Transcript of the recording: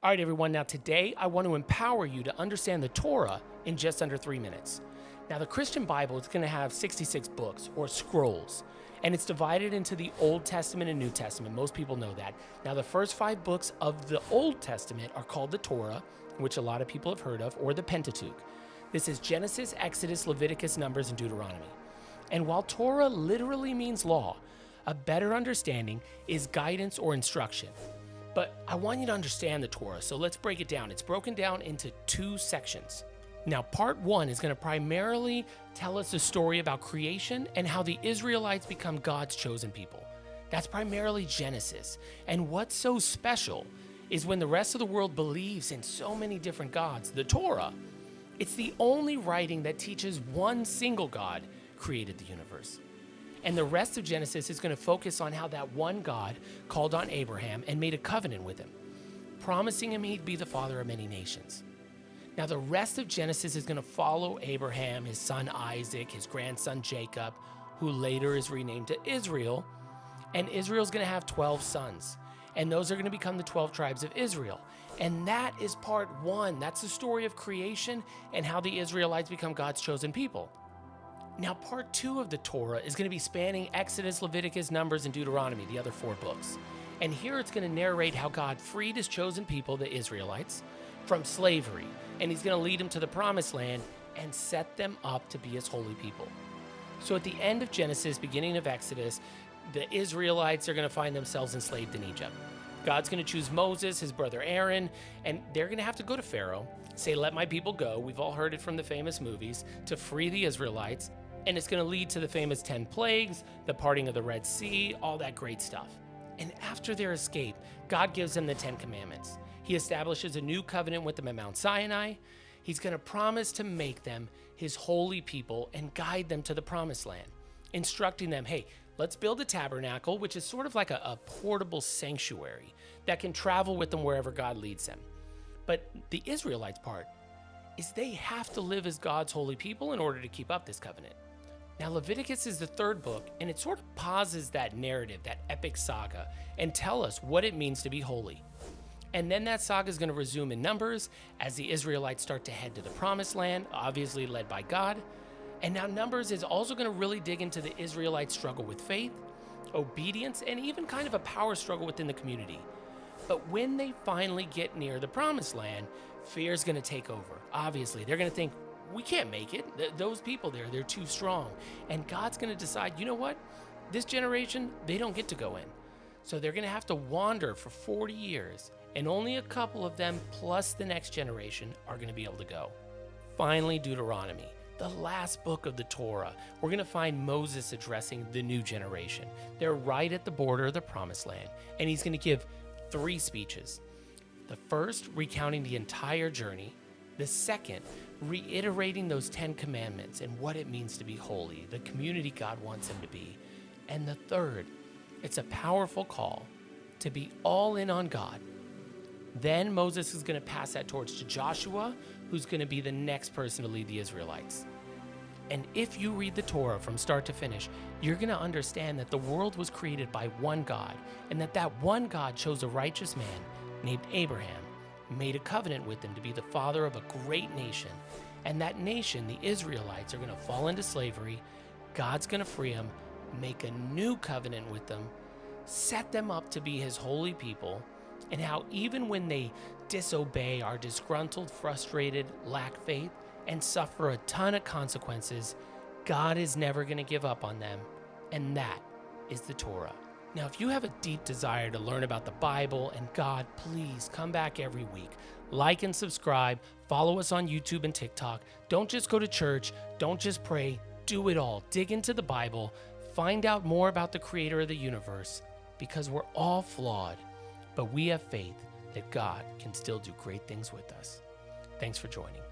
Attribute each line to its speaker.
Speaker 1: All right, everyone. Now, today I want to empower you to understand the Torah in just under 3 minutes. Now, the Christian Bible is going to have 66 books or scrolls, and it's divided into the Old Testament and New Testament. Most people know that. Now, the first 5 books of the Old Testament are called the Torah, which a lot of people have heard of, or the Pentateuch. This is Genesis, Exodus, Leviticus, Numbers, and Deuteronomy. And while Torah literally means law, a better understanding is guidance or instruction. But I want you to understand the Torah, so let's break it down. It's broken down into 2 sections. Now, part 1 is going to primarily tell us a story about creation and how the Israelites become God's chosen people. That's primarily Genesis. And what's so special is when the rest of the world believes in so many different gods, the Torah, it's the only writing that teaches one single God created the universe. And the rest of Genesis is going to focus on how that one God called on Abraham and made a covenant with him, promising him he'd be the father of many nations. Now, the rest of Genesis is going to follow Abraham, his son Isaac, his grandson Jacob, who later is renamed to Israel. And Israel's going to have 12 sons. And those are going to become the 12 tribes of Israel. And that is part 1. That's the story of creation and how the Israelites become God's chosen people. Now, part 2 of the Torah is going to be spanning Exodus, Leviticus, Numbers, and Deuteronomy, the other 4 books. And here it's going to narrate how God freed his chosen people, the Israelites, from slavery. And he's going to lead them to the promised land and set them up to be his holy people. So at the end of Genesis, beginning of Exodus, the Israelites are going to find themselves enslaved in Egypt. God's going to choose Moses, his brother Aaron, and they're going to have to go to Pharaoh, say, "Let my people go." We've all heard it from the famous movies, to free the Israelites. And it's going to lead to the famous 10 plagues, the parting of the Red Sea, all that great stuff. And after their escape, God gives them the 10 commandments. He establishes a new covenant with them at Mount Sinai. He's going to promise to make them his holy people and guide them to the promised land, instructing them, hey, let's build a tabernacle, which is sort of like a portable sanctuary that can travel with them wherever God leads them. But the Israelites part is they have to live as God's holy people in order to keep up this covenant. Now, Leviticus is the 3rd book, and it sort of pauses that narrative, that epic saga, and tell us what it means to be holy. And then that saga is going to resume in Numbers as the Israelites start to head to the promised land, obviously led by God. And now Numbers is also going to really dig into the Israelites' struggle with faith, obedience, and even kind of a power struggle within the community. But when they finally get near the promised land, fear is going to take over. Obviously, they're going to think, we can't make it. Those people there, they're too strong. And God's going to decide, you know what? This generation, they don't get to go in. So they're going to have to wander for 40 years, and only a couple of them, plus the next generation, are going to be able to go. Finally, Deuteronomy, the last book of the Torah. We're going to find Moses addressing the new generation. They're right at the border of the promised land, and he's going to give 3 speeches. The first, recounting the entire journey. The second, reiterating those 10 commandments and what it means to be holy, the community God wants him to be. And the third, it's a powerful call to be all in on God. Then Moses is going to pass that torch to Joshua, who's going to be the next person to lead the Israelites. And if you read the Torah from start to finish, you're going to understand that the world was created by one God, and that one God chose a righteous man named Abraham, made a covenant with him to be the father of a great nation. And that nation, the Israelites, are going to fall into slavery. God's going to free them, make a new covenant with them, set them up to be his holy people, and how even when they disobey, are disgruntled, frustrated, lack faith, and suffer a ton of consequences, God is never going to give up on them. And that is the Torah. Now, if you have a deep desire to learn about the Bible and God, please come back every week. Like and subscribe. Follow us on YouTube and TikTok. Don't just go to church. Don't just pray. Do it all. Dig into the Bible. Find out more about the creator of the universe, because we're all flawed, but we have faith that God can still do great things with us. Thanks for joining.